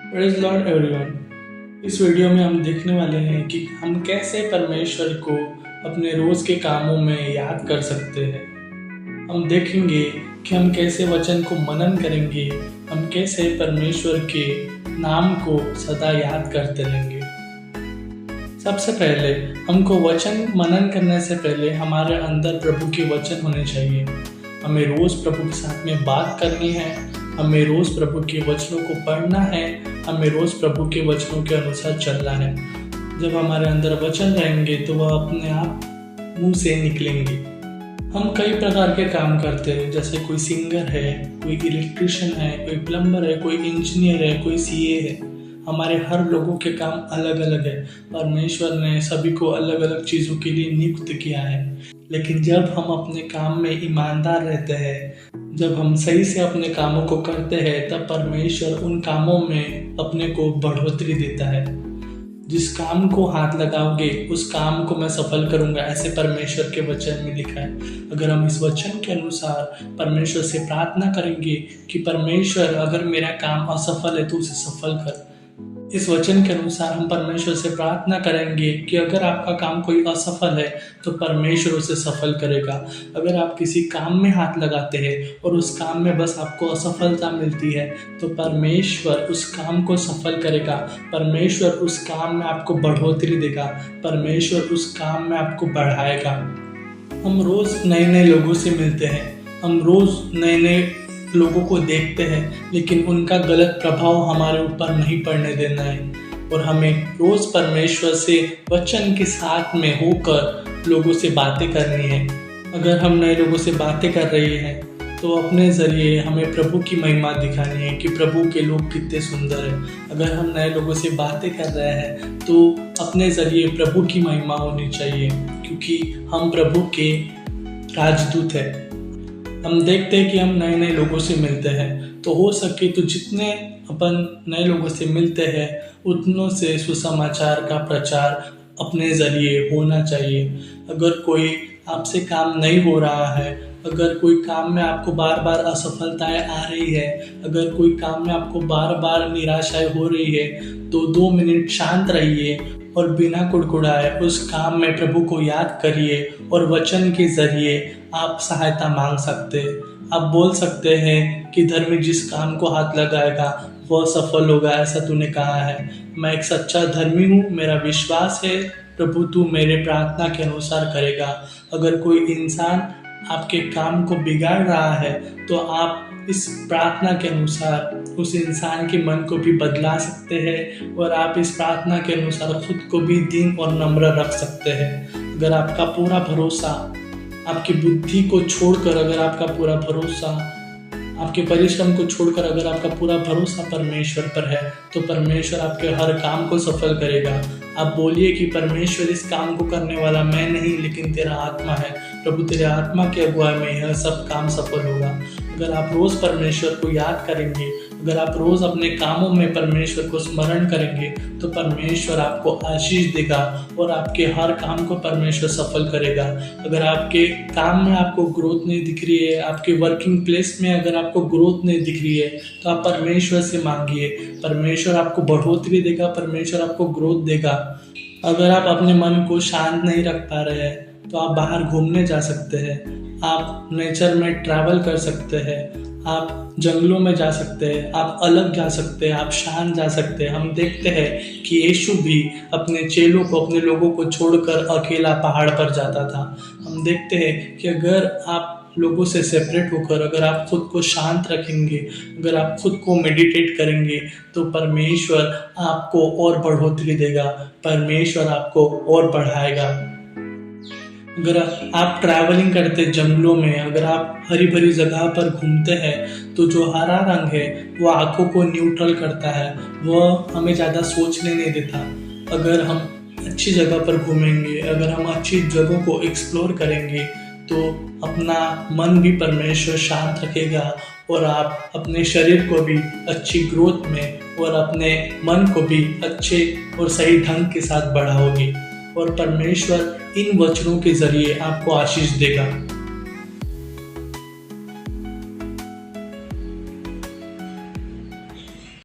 Praise Lord everyone. इस video में हम देखने वाले हैं कि हम कैसे परमेश्वर को अपने रोज़ के कामों में याद कर सकते हैं। हम देखेंगे कि हम कैसे वचन को मनन करेंगे, हम कैसे परमेश्वर के नाम को सदा याद करते रहेंगे। सबसे पहले हमको वचन मनन करने से पहले हमारे अंदर प्रभु के वचन होने चाहिए। हमें रोज़ प्रभु के साथ में बात करनी है, हमें रोज़ प्रभु के वचनों को पढ़ना है, हमें रोज़ प्रभु के वचनों के अनुसार चलना है। जब हमारे अंदर वचन रहेंगे तो वह अपने आप मुंह से निकलेंगे। हम कई प्रकार के काम करते हैं, जैसे कोई सिंगर है, कोई इलेक्ट्रिशियन है, कोई प्लम्बर है, कोई इंजीनियर है, कोई सीए है। हमारे हर लोगों के काम अलग अलग है। परमेश्वर ने सभी को अलग अलग चीज़ों के लिए नियुक्त किया है। लेकिन जब हम अपने काम में ईमानदार रहते हैं, जब हम सही से अपने कामों को करते हैं, तब परमेश्वर उन कामों में अपने को बढ़ोतरी देता है। जिस काम को हाथ लगाओगे उस काम को मैं सफल करूंगा, ऐसे परमेश्वर के वचन में लिखा है। अगर हम इस वचन के अनुसार परमेश्वर से प्रार्थना करेंगे कि परमेश्वर अगर मेरा काम असफल है तो उसे सफल कर, इस वचन के अनुसार हम परमेश्वर से प्रार्थना करेंगे कि अगर आपका काम कोई असफल है तो परमेश्वर उसे सफल करेगा। अगर आप किसी काम में हाथ लगाते हैं और उस काम में बस आपको असफलता मिलती है तो परमेश्वर उस काम को सफल करेगा। परमेश्वर उस काम में आपको बढ़ोतरी देगा, परमेश्वर उस काम में आपको बढ़ाएगा। हम रोज़ नए नए लोगों से मिलते हैं, हम रोज़ नए नए लोगों को देखते हैं, लेकिन उनका गलत प्रभाव हमारे ऊपर नहीं पड़ने देना है। और हमें रोज़ परमेश्वर से वचन के साथ में होकर लोगों से बातें करनी है। अगर हम नए लोगों से बातें कर रहे हैं तो अपने ज़रिए हमें प्रभु की महिमा दिखानी है कि प्रभु के लोग कितने सुंदर हैं। अगर हम नए लोगों से बातें कर रहे हैं तो अपने ज़रिए प्रभु की महिमा होनी चाहिए, क्योंकि हम प्रभु के राजदूत हैं। हम देखते हैं कि हम नए नए लोगों से मिलते हैं, तो हो सके तो जितने अपन नए लोगों से मिलते हैं उतनों से सुसमाचार का प्रचार अपने ज़रिए होना चाहिए। अगर कोई आपसे काम नहीं हो रहा है, अगर कोई काम में आपको बार बार असफलताएं आ रही है, अगर कोई काम में आपको बार बार निराशाएं हो रही है, तो 2 मिनट शांत रहिए और बिना कुड़कुड़ाए उस काम में प्रभु को याद करिए और वचन के ज़रिए आप सहायता मांग सकते हैं। आप बोल सकते हैं कि धर्मी जिस काम को हाथ लगाएगा वह सफल होगा, ऐसा तूने कहा है। मैं एक सच्चा धर्मी हूँ, मेरा विश्वास है प्रभु तू मेरे प्रार्थना के अनुसार करेगा। अगर कोई इंसान आपके काम को बिगाड़ रहा है तो आप इस प्रार्थना के अनुसार उस इंसान के मन को भी बदला सकते हैं और आप इस प्रार्थना के अनुसार खुद को भी दीन और नम्र रख सकते हैं। अगर आपका पूरा भरोसा आपकी बुद्धि को छोड़कर, अगर आपका पूरा भरोसा आपके परिश्रम को छोड़कर अगर आपका पूरा भरोसा परमेश्वर पर है तो परमेश्वर आपके हर काम को सफल करेगा। आप बोलिए कि परमेश्वर इस काम को करने वाला मैं नहीं लेकिन तेरा आत्मा है, प्रभु तेरे आत्मा के अगुवाई में यह सब काम सफल होगा। अगर आप रोज़ परमेश्वर को याद करेंगे, अगर आप रोज़ अपने कामों में परमेश्वर को स्मरण करेंगे तो परमेश्वर आपको आशीष देगा और आपके हर काम को परमेश्वर सफल करेगा। अगर आपके काम में आपको ग्रोथ नहीं दिख रही है, आपके वर्किंग प्लेस में अगर आपको ग्रोथ नहीं दिख रही है तो आप परमेश्वर से मांगिए, परमेश्वर आपको बढ़ोतरी देगा, परमेश्वर आपको ग्रोथ देगा। अगर आप अपने मन को शांत नहीं रख पा रहे हैं तो आप बाहर घूमने जा सकते हैं, आप नेचर में ट्रैवल कर सकते हैं, आप जंगलों में जा सकते हैं, आप अलग जा सकते हैं, आप शांत जा सकते हैं। हम देखते हैं कि यीशु भी अपने चेलों को, अपने लोगों को छोड़कर अकेला पहाड़ पर जाता था। हम देखते हैं कि अगर आप लोगों से सेपरेट होकर अगर आप खुद को शांत रखेंगे, अगर आप खुद को मेडिटेट करेंगे तो परमेश्वर आपको और बढ़ोतरी देगा, परमेश्वर आपको और बढ़ाएगा। अगर आप ट्रैवलिंग करते जंगलों में, अगर आप हरी भरी जगह पर घूमते हैं तो जो हरा रंग है वो आँखों को न्यूट्रल करता है, वह हमें ज़्यादा सोचने नहीं देता। अगर हम अच्छी जगह पर घूमेंगे, अगर हम अच्छी जगहों को एक्सप्लोर करेंगे तो अपना मन भी परमेश्वर शांत रखेगा और आप अपने शरीर को भी अच्छी ग्रोथ में और अपने मन को भी अच्छे और सही ढंग के साथ बढ़ाओगे और परमेश्वर इन वचनों के ज़रिए आपको आशीष देगा।